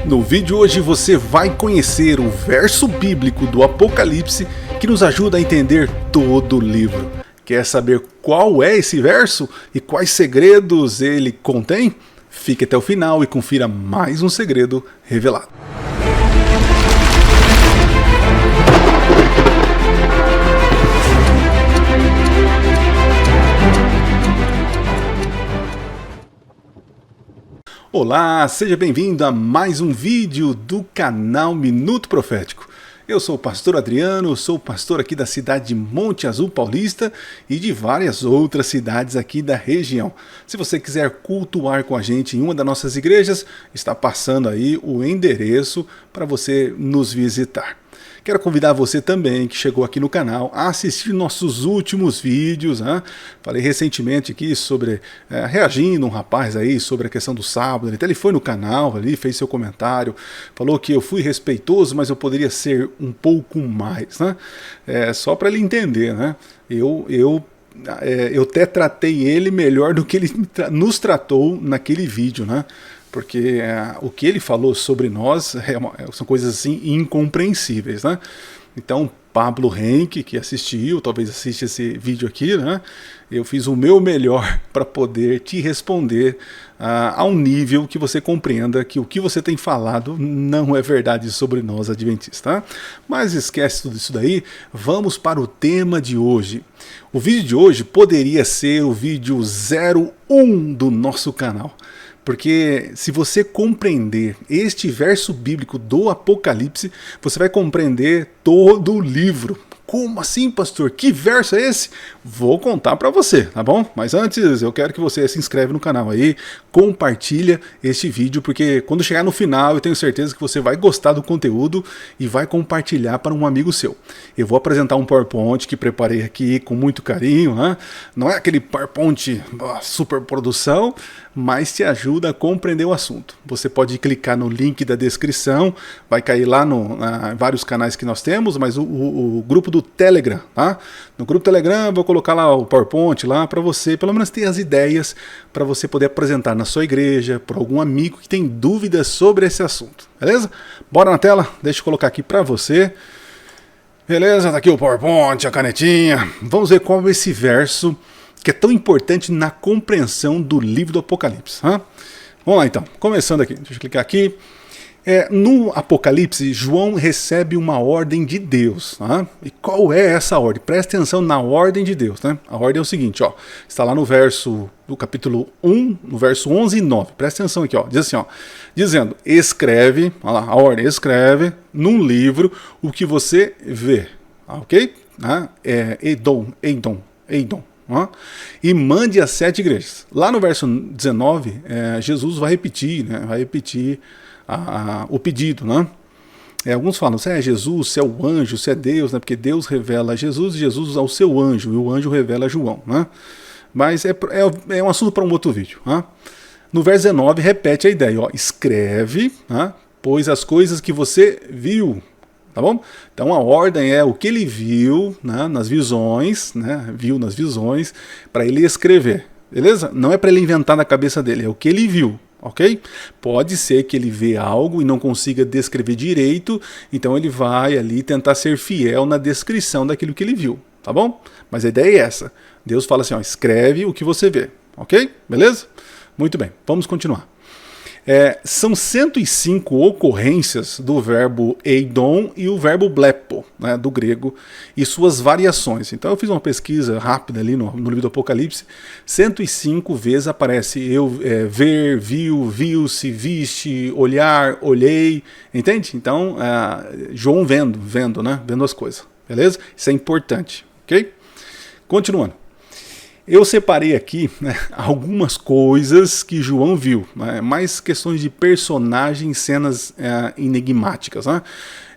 No vídeo de hoje você vai conhecer o verso bíblico do Apocalipse que nos ajuda a entender todo o livro. Quer saber qual é esse verso e quais segredos ele contém? Fique até o final e confira mais um segredo revelado. Olá, seja bem-vindo a mais um vídeo do canal Minuto Profético. Eu sou o pastor Adriano, sou pastor aqui da cidade de Monte Azul Paulista e de várias outras cidades aqui da região. Se você quiser cultuar com a gente em uma das nossas igrejas, está passando aí o endereço para você nos visitar. Quero convidar você também que chegou aqui no canal a assistir nossos últimos vídeos. Falei recentemente aqui sobre, reagindo um rapaz aí sobre a questão do sábado. Ele foi no canal ali, fez seu comentário, falou que eu fui respeitoso, mas eu poderia ser um pouco mais, né? Só para ele entender, né? Eu até tratei ele melhor do que ele nos tratou naquele vídeo, né? Porque o que ele falou sobre nós são coisas assim incompreensíveis, né? Então, Pablo Henke, que assistiu, talvez assista esse vídeo aqui, né? Eu fiz o meu melhor para poder te responder a um nível que você compreenda que o que você tem falado não é verdade sobre nós adventistas, tá? Mas esquece tudo isso daí, vamos para o tema de hoje. O vídeo de hoje poderia ser o vídeo 01 do nosso canal. Porque se você compreender este verso bíblico do Apocalipse, você vai compreender todo o livro. Como assim, pastor? Que verso é esse? Vou contar para você, tá bom? Mas antes, eu quero que você se inscreve no canal aí, compartilha este vídeo, porque quando chegar no final, eu tenho certeza que você vai gostar do conteúdo e vai compartilhar para um amigo seu. Eu vou apresentar um PowerPoint que preparei aqui com muito carinho, né? Não é aquele PowerPoint super produção, mas te ajuda a compreender o assunto. Você pode clicar no link da descrição, vai cair lá no vários canais que nós temos, mas o grupo do Telegram, tá? No grupo Telegram eu vou colocar lá o PowerPoint lá para você, pelo menos ter as ideias para você poder apresentar na sua igreja, para algum amigo que tem dúvidas sobre esse assunto, beleza? Bora na tela, deixa eu colocar aqui para você. Beleza, tá aqui o PowerPoint, a canetinha. Vamos ver qual é esse verso que é tão importante na compreensão do livro do Apocalipse. Vamos lá então, começando aqui, deixa eu clicar aqui. No Apocalipse, João recebe uma ordem de Deus. E qual é essa ordem? Presta atenção na ordem de Deus. Né? A ordem é o seguinte, ó, está lá no verso do capítulo 1, no verso 11 e 9. Presta atenção aqui, ó, diz assim, ó, dizendo, escreve, olha lá, a ordem, escreve num livro o que você vê. Ok? Eidon. E mande as 7 igrejas. Lá no verso 19, Jesus vai repetir, né? Vai repetir o pedido, né? Alguns falam, se é Jesus, se é o anjo, se é Deus, né? Porque Deus revela a Jesus e Jesus ao seu anjo, e o anjo revela a João, né? Mas é um assunto para um outro vídeo. Né? No verso 19, repete a ideia, ó, escreve, né? Pois as coisas que você viu. Tá bom? Então a ordem é o que ele viu, né, nas visões, né, viu nas visões, para ele escrever, beleza? Não é para ele inventar na cabeça dele, é o que ele viu, ok? Pode ser que ele vê algo e não consiga descrever direito, então ele vai ali tentar ser fiel na descrição daquilo que ele viu, tá bom? Mas a ideia é essa, Deus fala assim, ó, escreve o que você vê, ok? Beleza? Muito bem, vamos continuar. São 105 ocorrências do verbo eidon e o verbo blepo, né, do grego, e suas variações. Então eu fiz uma pesquisa rápida ali no livro do Apocalipse, 105 vezes aparece ver, viu, viu-se, viste, olhar, olhei, entende? Então João vendo, né, vendo as coisas, beleza? Isso é importante, ok? Continuando. Eu separei aqui, né, algumas coisas que João viu, né, mais questões de personagens, cenas enigmáticas. Né?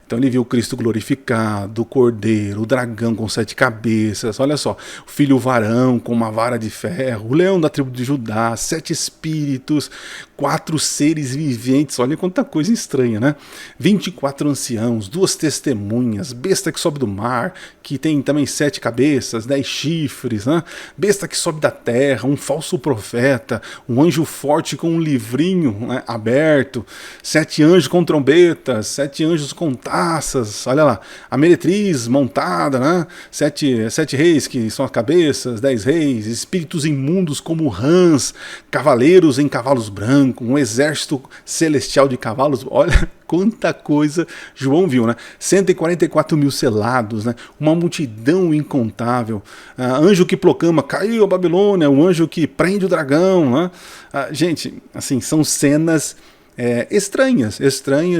Então ele viu o Cristo glorificado, o Cordeiro, o dragão com 7 cabeças, olha só, o filho varão com uma vara de ferro, o leão da tribo de Judá, 7 espíritos, 24 seres viventes, olha quanta coisa estranha, né? 24 anciãos, 2 testemunhas, besta que sobe do mar, que tem também 7 cabeças, 10 chifres, né? Besta que sobe da terra, um falso profeta, um anjo forte com um livrinho, né, aberto, 7 anjos com trombetas, 7 anjos com taças, olha lá, a meretriz montada, né? 7 reis que são as cabeças, 10 reis, espíritos imundos como rãs, cavaleiros em cavalos brancos, um exército celestial de cavalos, olha quanta coisa João viu, né? 144 mil selados, né? Uma multidão incontável, anjo que proclama, caiu a Babilônia, um anjo que prende o dragão, né? Gente, assim, são cenas estranhas,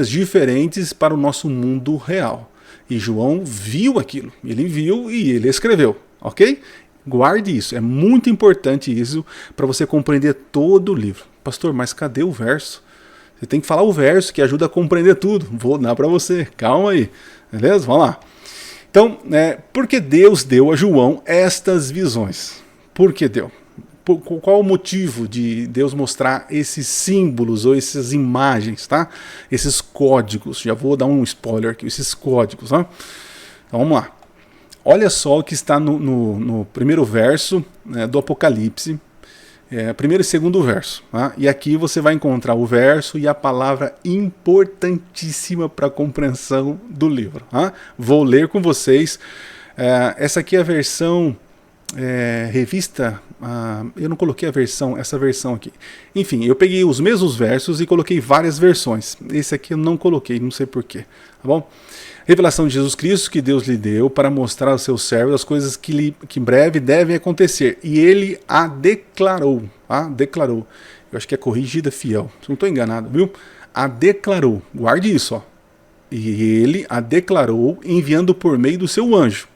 diferentes para o nosso mundo real. E João viu aquilo, ele viu e ele escreveu, ok? Guarde isso, é muito importante isso para você compreender todo o livro. Pastor, mas cadê o verso? Você tem que falar o verso que ajuda a compreender tudo. Vou dar para você, calma aí, beleza? Vamos lá. Então, por que Deus deu a João estas visões? Por que deu? Qual o motivo de Deus mostrar esses símbolos ou essas imagens, tá? Esses códigos, já vou dar um spoiler aqui, esses códigos, tá? Então vamos lá. Olha só o que está no primeiro verso, né, do Apocalipse, primeiro e segundo verso. Tá? E aqui você vai encontrar o verso e a palavra importantíssima para a compreensão do livro. Tá? Vou ler com vocês. Essa aqui é a versão revista. Eu não coloquei essa versão aqui. Enfim, eu peguei os mesmos versos e coloquei várias versões. Esse aqui eu não coloquei, não sei porquê. Tá bom? Revelação de Jesus Cristo que Deus lhe deu para mostrar aos seus servos as coisas que em breve devem acontecer. E ele a declarou. Declarou. Eu acho que é corrigida fiel. Se não estou enganado, viu? A declarou. Guarde isso, ó. E ele a declarou enviando por meio do seu anjo,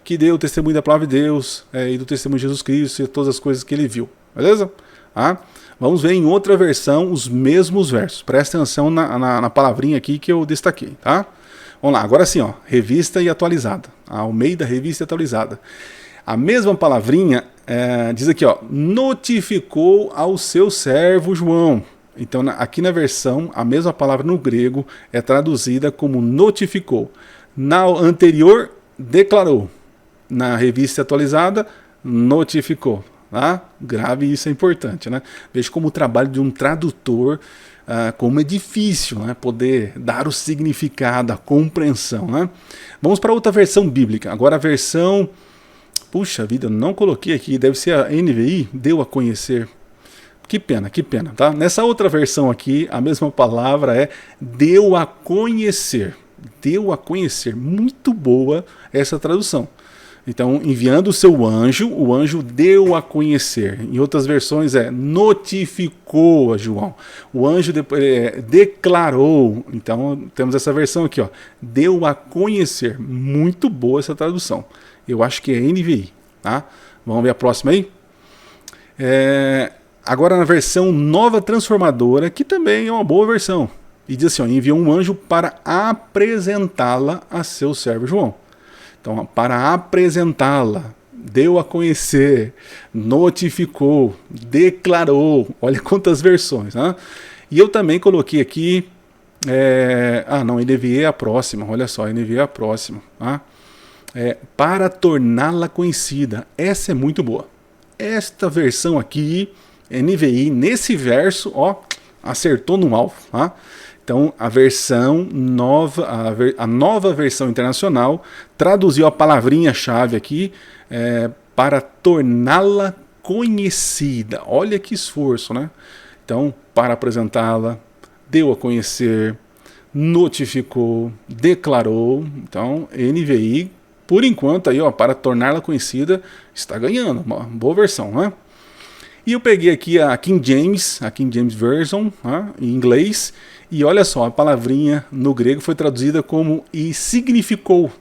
que deu o testemunho da palavra de Deus e do testemunho de Jesus Cristo e todas as coisas que ele viu. Beleza? Vamos ver em outra versão os mesmos versos. Presta atenção na palavrinha aqui que eu destaquei, tá? Vamos lá, agora sim, ó, revista e atualizada. Almeida, revista e atualizada. A mesma palavrinha diz aqui, ó, notificou ao seu servo João. Então, aqui na versão, a mesma palavra no grego é traduzida como notificou. Na anterior, declarou. Na revista atualizada, notificou. Tá? Grave, isso é importante, né? Veja como o trabalho de um tradutor, como é difícil, né, poder dar o significado, a compreensão. Né? Vamos para outra versão bíblica. Agora a versão, puxa vida, eu não coloquei aqui, deve ser a NVI, deu a conhecer. Que pena, tá? Nessa outra versão aqui, a mesma palavra é deu a conhecer. Deu a conhecer. Muito boa essa tradução. Então, enviando o seu anjo, o anjo deu a conhecer. Em outras versões notificou a João. O anjo declarou. Então, temos essa versão aqui, ó. Deu a conhecer. Muito boa essa tradução. Eu acho que é NVI. Tá? Vamos ver a próxima aí? Agora na versão Nova Transformadora, que também é uma boa versão. E diz assim, ó, enviou um anjo para apresentá-la a seu servo João. Então, para apresentá-la, deu a conhecer, notificou, declarou. Olha quantas versões. Né? E eu também coloquei aqui... NVI é a próxima. Olha só, NVI é a próxima. Tá? Para torná-la conhecida. Essa é muito boa. Esta versão aqui, NVI, nesse verso, ó, acertou no alvo. Tá? Então, a versão nova, a nova versão internacional traduziu a palavrinha-chave aqui para torná-la conhecida. Olha que esforço, né? Então, para apresentá-la, deu a conhecer, notificou, declarou. Então, NVI, por enquanto, aí, ó, para torná-la conhecida, está ganhando. Uma boa versão, né? E eu peguei aqui a King James Version, em inglês, e olha só, a palavrinha no grego foi traduzida como e significou.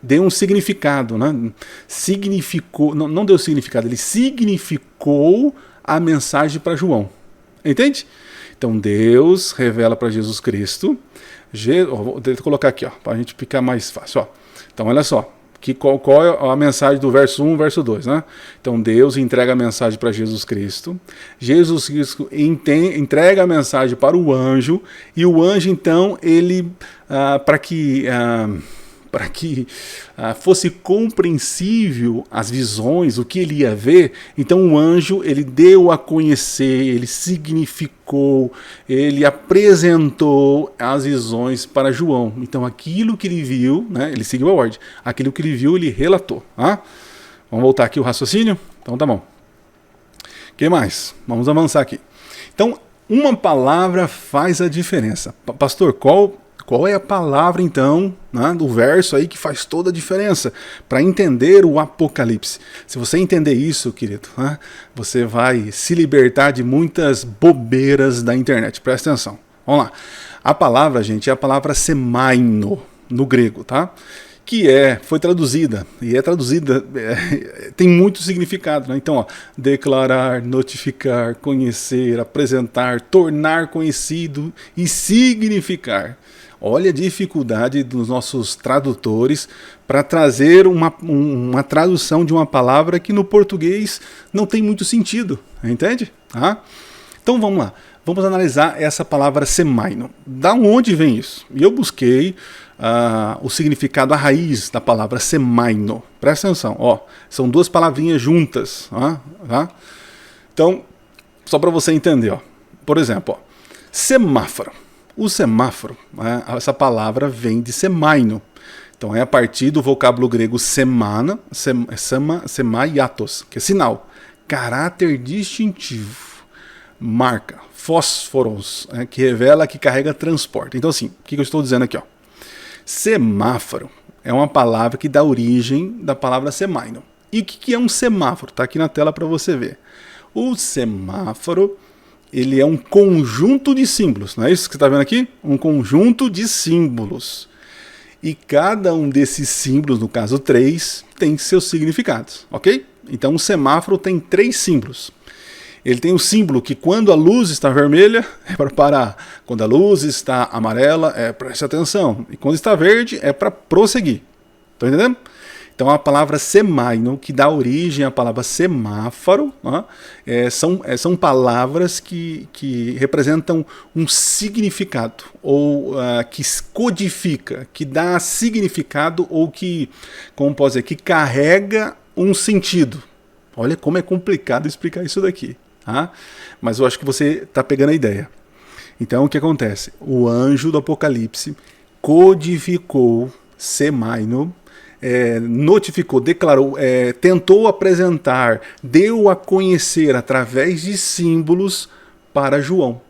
Deu um significado, né? Significou, não deu significado, ele significou a mensagem para João. Entende? Então Deus revela para Jesus Cristo. Vou colocar aqui, para a gente ficar mais fácil. Ó. Então olha só, Qual é a mensagem do verso 1 e verso 2, né? Então Deus entrega a mensagem para Jesus Cristo entrega a mensagem para o anjo, e o anjo então, ele, para que fosse compreensível as visões, o que ele ia ver, então o anjo, ele deu a conhecer, ele significou, ele apresentou as visões para João. Então aquilo que ele viu, né, ele seguiu a ordem, aquilo que ele viu, ele relatou. Vamos voltar aqui o raciocínio? Então tá bom. O que mais? Vamos avançar aqui. Então, uma palavra faz a diferença. Pastor, qual é a palavra, então, né, do verso aí que faz toda a diferença para entender o Apocalipse? Se você entender isso, querido, né, você vai se libertar de muitas bobeiras da internet. Presta atenção. Vamos lá. A palavra, gente, é a palavra semaino, no grego, tá? Que foi traduzida, e tem muito significado, né? Então, declarar, notificar, conhecer, apresentar, tornar conhecido e significar. Olha a dificuldade dos nossos tradutores para trazer uma tradução de uma palavra que no português não tem muito sentido, entende? Então vamos lá, vamos analisar essa palavra semaino. Da onde vem isso? E eu busquei o significado, a raiz da palavra semaino. Presta atenção, são duas palavrinhas juntas. Então, só para você entender, por exemplo, semáforo. O semáforo, essa palavra vem de semaino. Então é a partir do vocábulo grego semana, semaiatos, que é sinal, caráter distintivo, marca, fósforos, que revela que carrega transporte. Então assim, o que eu estou dizendo aqui? Semáforo é uma palavra que dá origem da palavra semaino. E o que é um semáforo? Está aqui na tela para você ver. O semáforo, ele é um conjunto de símbolos, não é isso que você está vendo aqui? Um conjunto de símbolos. E cada um desses símbolos, no caso 3, tem seus significados, ok? Então o semáforo tem 3 símbolos. Ele tem um símbolo que quando a luz está vermelha é para parar, quando a luz está amarela é para prestar atenção, e quando está verde é para prosseguir. Estão entendendo? Então a palavra semaino, que dá origem à palavra semáforo, são palavras que representam um significado, ou que codifica, que dá significado, ou que, como pode dizer, que carrega um sentido. Olha como é complicado explicar isso daqui. Mas eu acho que você está pegando a ideia. Então o que acontece? O anjo do Apocalipse codificou semaino, notificou, declarou, tentou apresentar, deu a conhecer através de símbolos para João.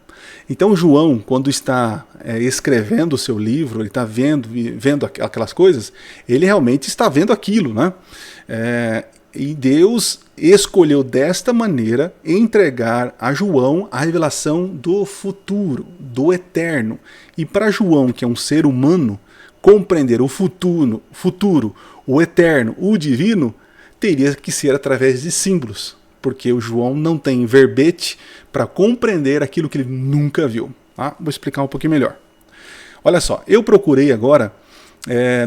Então João, quando está escrevendo o seu livro, ele está vendo aquelas coisas, ele realmente está vendo aquilo, né? E Deus escolheu desta maneira entregar a João a revelação do futuro, do eterno. E para João, que é um ser humano, compreender o futuro, o eterno, o divino, teria que ser através de símbolos, porque o João não tem verbete para compreender aquilo que ele nunca viu. Vou explicar um pouquinho melhor. Olha só, eu procurei agora,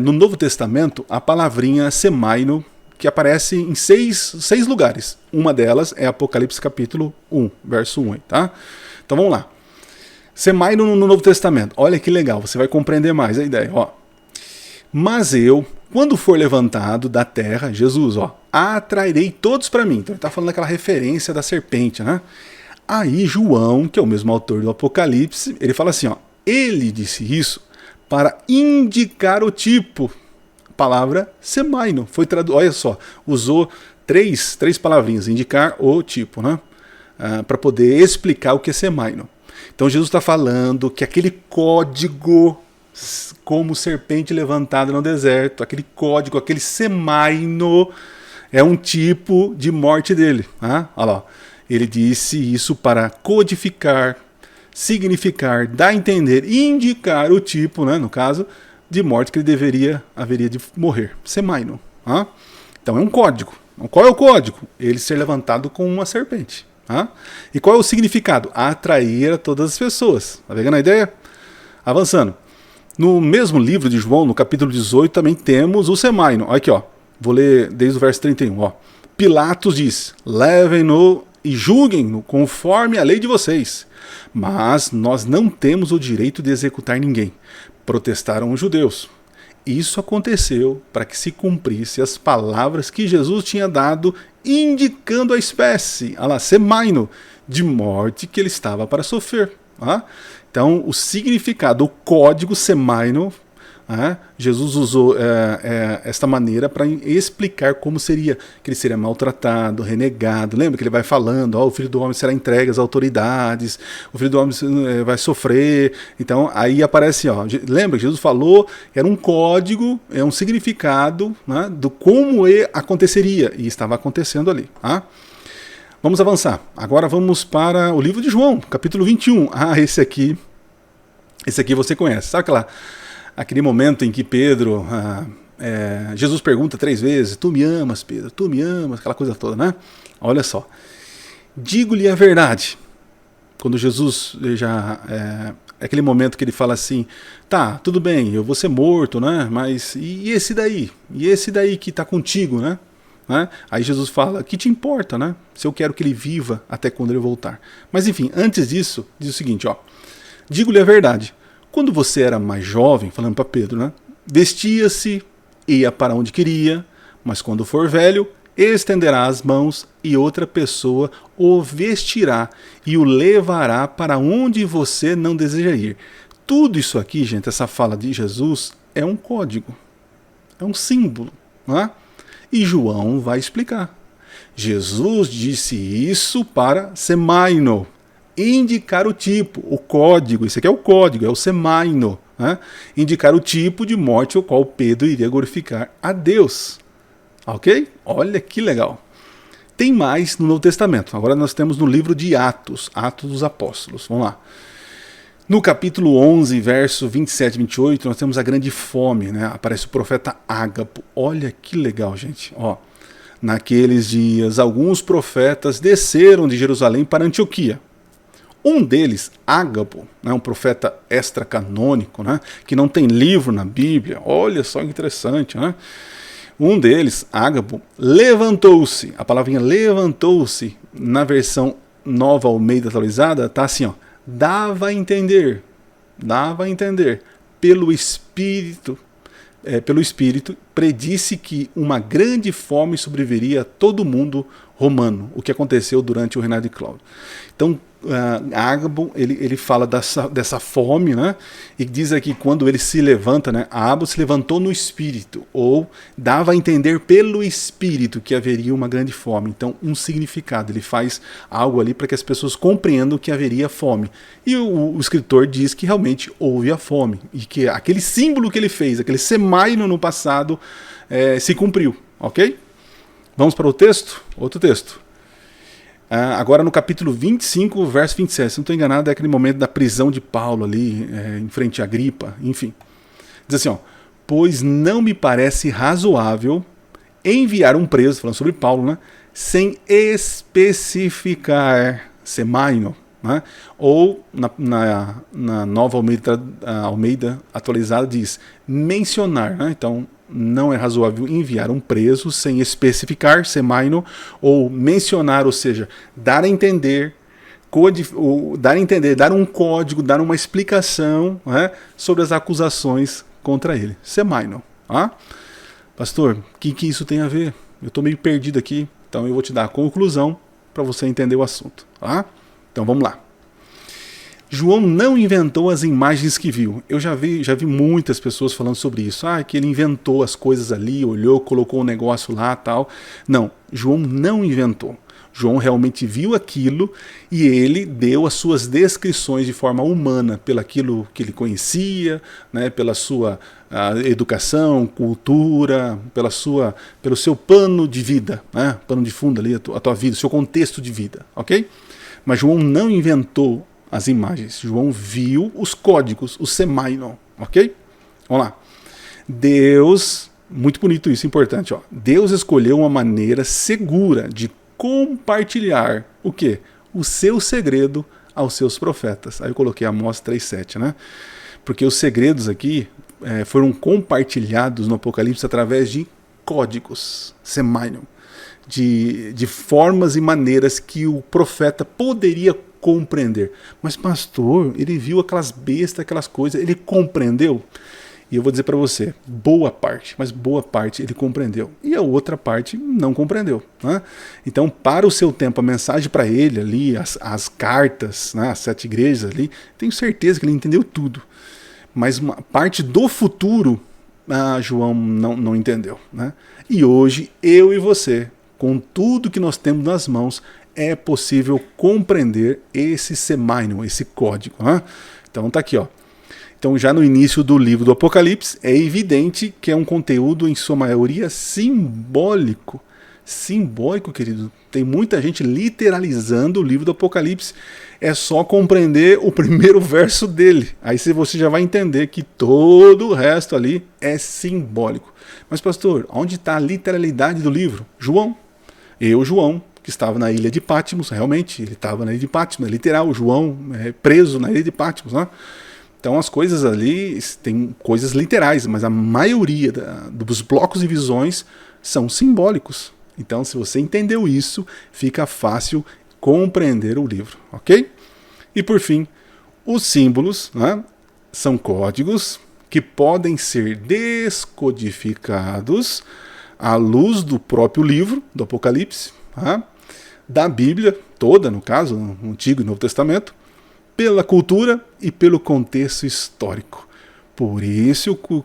no Novo Testamento, a palavrinha semaino, que aparece em 6 lugares. Uma delas é Apocalipse capítulo 1, verso 1. Tá? Então vamos lá. Semaino no Novo Testamento. Olha que legal, você vai compreender mais a ideia. Mas eu, quando for levantado da terra, Jesus, atrairei todos para mim. Então ele está falando daquela referência da serpente, né? Aí João, que é o mesmo autor do Apocalipse, ele fala assim, ele disse isso para indicar o tipo. Palavra semaino. Olha só, usou três palavrinhas, indicar o tipo, né? Para poder explicar o que é semaino. Então Jesus está falando que aquele código, como serpente levantada no deserto, aquele código, aquele semaino, é um tipo de morte dele. Olha lá. Ele disse isso para codificar, significar, dar a entender, indicar o tipo, né, no caso, de morte que ele haveria de morrer. Semaino. Então é um código. Qual é o código? Ele ser levantado com uma serpente. E qual é o significado? Atrair a todas as pessoas. Tá pegando a ideia? Avançando. No mesmo livro de João, no capítulo 18, também temos o semaino. Aqui, Vou ler desde o verso 31. Ó. Pilatos diz: levem-no e julguem-no conforme a lei de vocês. Mas nós não temos o direito de executar ninguém, protestaram os judeus. Isso aconteceu para que se cumprisse as palavras que Jesus tinha dado, indicando a espécie, semaino, de morte que ele estava para sofrer. Então, o significado, o código semaino, Jesus usou esta maneira para explicar como seria, que ele seria maltratado, renegado. Lembra que ele vai falando, o Filho do Homem será entregue às autoridades, o Filho do Homem vai sofrer. Então aí aparece, lembra que Jesus falou, era um código, um significado, do como aconteceria, e estava acontecendo ali. Vamos avançar, agora vamos para o livro de João, capítulo 21. Esse aqui você conhece, sabe aquele momento em que Pedro, Jesus pergunta 3 vezes, tu me amas, Pedro, tu me amas, aquela coisa toda, né? Olha só, digo-lhe a verdade. Quando Jesus é aquele momento que ele fala assim, tá, tudo bem, eu vou ser morto, né? Mas e esse daí? E esse daí que está contigo, né? Aí Jesus fala, que te importa, né? Se eu quero que ele viva até quando ele voltar. Mas enfim, antes disso, diz o seguinte, digo-lhe a verdade. Quando você era mais jovem, falando para Pedro, né? Vestia-se, ia para onde queria, mas quando for velho, estenderá as mãos e outra pessoa o vestirá e o levará para onde você não deseja ir. Tudo isso aqui, gente, essa fala de Jesus, é um código, é um símbolo, E João vai explicar. Jesus disse isso para semaino, indicar o tipo, o código, isso aqui é o código, é o semaino, indicar o tipo de morte ao qual Pedro iria glorificar a Deus. Ok? Olha que legal. Tem mais no Novo Testamento. Agora nós temos no livro de Atos, Atos dos Apóstolos. Vamos lá. No capítulo 11, verso 27 e 28, nós temos a grande fome, Aparece o profeta Ágapo. Olha que legal, gente. Naqueles dias, alguns profetas desceram de Jerusalém para Antioquia. Um deles, Ágapo, um profeta extracanônico, que não tem livro na Bíblia. Olha só que interessante, Um deles, Ágapo, levantou-se. A palavrinha levantou-se, na versão Nova Almeida atualizada, está assim, dava a entender, pelo Espírito, predisse que uma grande fome sobreviria a todo mundo romano, o que aconteceu durante o reinado de Cláudio. Então, Ágabo, ele fala dessa fome, e diz aqui, quando ele se levanta, Ágabo se levantou no Espírito, ou dava a entender pelo Espírito que haveria uma grande fome. Então, um significado, ele faz algo ali para que as pessoas compreendam que haveria fome. E o escritor diz que realmente houve a fome, e que aquele símbolo que ele fez, aquele semaino no passado, se cumpriu, ok? Vamos para o texto? Outro texto. Agora no capítulo 25, verso 27, se não estou enganado, é aquele momento da prisão de Paulo ali, em frente a Agripa, enfim. Diz assim, pois não me parece razoável enviar um preso, falando sobre Paulo, sem especificar semaino, ou na Nova Almeida atualizada diz mencionar, então não é razoável enviar um preso sem especificar semaino ou mencionar, ou seja, dar a entender, dar um código, dar uma explicação sobre as acusações contra ele. Semaino. Pastor, o que isso tem a ver? Eu estou meio perdido aqui, então eu vou te dar a conclusão para você entender o assunto. Então vamos lá. João não inventou as imagens que viu. Eu já vi muitas pessoas falando sobre isso. Que ele inventou as coisas ali, olhou, colocou um negócio lá, tal. Não, João não inventou. João realmente viu aquilo e ele deu as suas descrições de forma humana, pelaquilo que ele conhecia, pela sua educação, cultura, pelo seu pano de vida, pano de fundo ali, a tua vida, o seu contexto de vida, ok? Mas João não inventou as imagens. João viu os códigos, o semaino, ok? Vamos lá. Deus, muito bonito isso, importante, Deus escolheu uma maneira segura de compartilhar o quê? O seu segredo aos seus profetas. Aí eu coloquei Amós 3:7, Porque os segredos aqui foram compartilhados no Apocalipse através de códigos, semainion, de formas e maneiras que o profeta poderia compreender. Mas pastor, ele viu aquelas bestas, aquelas coisas, ele compreendeu? E eu vou dizer para você, boa parte, mas boa parte ele compreendeu. E a outra parte não compreendeu. Né? Então, para o seu tempo, a mensagem para ele ali, as cartas, né, as 7 igrejas ali, tenho certeza que ele entendeu tudo. Mas uma parte do futuro, João não entendeu. Né? E hoje, eu e você, com tudo que nós temos nas mãos, é possível compreender esse semainion, esse código. Né? Então tá aqui, ó. Então, já no início do livro do Apocalipse, é evidente que é um conteúdo, em sua maioria, simbólico. Simbólico, querido. Tem muita gente literalizando o livro do Apocalipse. É só compreender o primeiro verso dele. Aí você já vai entender que todo o resto ali é simbólico. Mas, pastor, onde está a literalidade do livro? João. João, que estava na ilha de Patmos, realmente, ele estava na ilha de Patmos, é literal, João preso na ilha de Patmos, né? Então as coisas ali, tem coisas literais, mas a maioria dos blocos e visões são simbólicos. Então se você entendeu isso, fica fácil compreender o livro, ok? E por fim, os símbolos, né, são códigos que podem ser descodificados à luz do próprio livro, do Apocalipse, tá? Da Bíblia toda, no caso, no Antigo e Novo Testamento, pela cultura e pelo contexto histórico. Por isso que o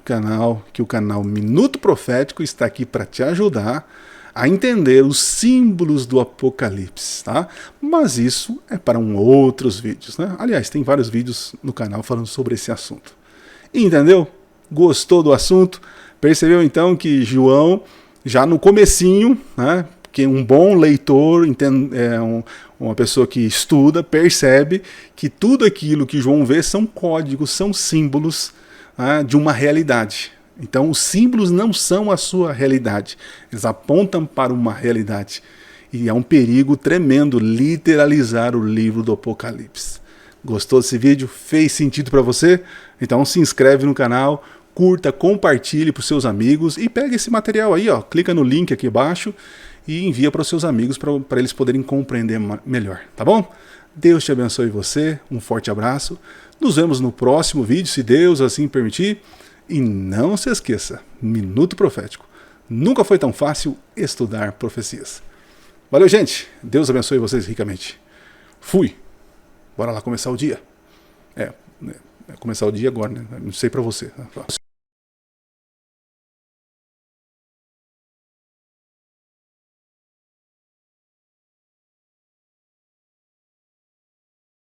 canal Minuto Profético está aqui para te ajudar a entender os símbolos do Apocalipse, tá? Mas isso é para outros vídeos, né? Aliás, tem vários vídeos no canal falando sobre esse assunto. Entendeu? Gostou do assunto? Percebeu então que João, já no comecinho, né? Que um bom leitor, uma pessoa que estuda, percebe que tudo aquilo que João vê são códigos, são símbolos, né, de uma realidade. Então os símbolos não são a sua realidade, eles apontam para uma realidade. E é um perigo tremendo literalizar o livro do Apocalipse. Gostou desse vídeo? Fez sentido para você? Então se inscreve no canal, curta, compartilhe para os seus amigos e pega esse material aí, ó, clica no link aqui abaixo e envia para os seus amigos para eles poderem compreender melhor, tá bom? Deus te abençoe você, um forte abraço, nos vemos no próximo vídeo, se Deus assim permitir, e não se esqueça, Minuto Profético, nunca foi tão fácil estudar profecias. Valeu, gente, Deus abençoe vocês ricamente. Fui, bora lá começar o dia. Começar o dia agora, né? Não sei para você.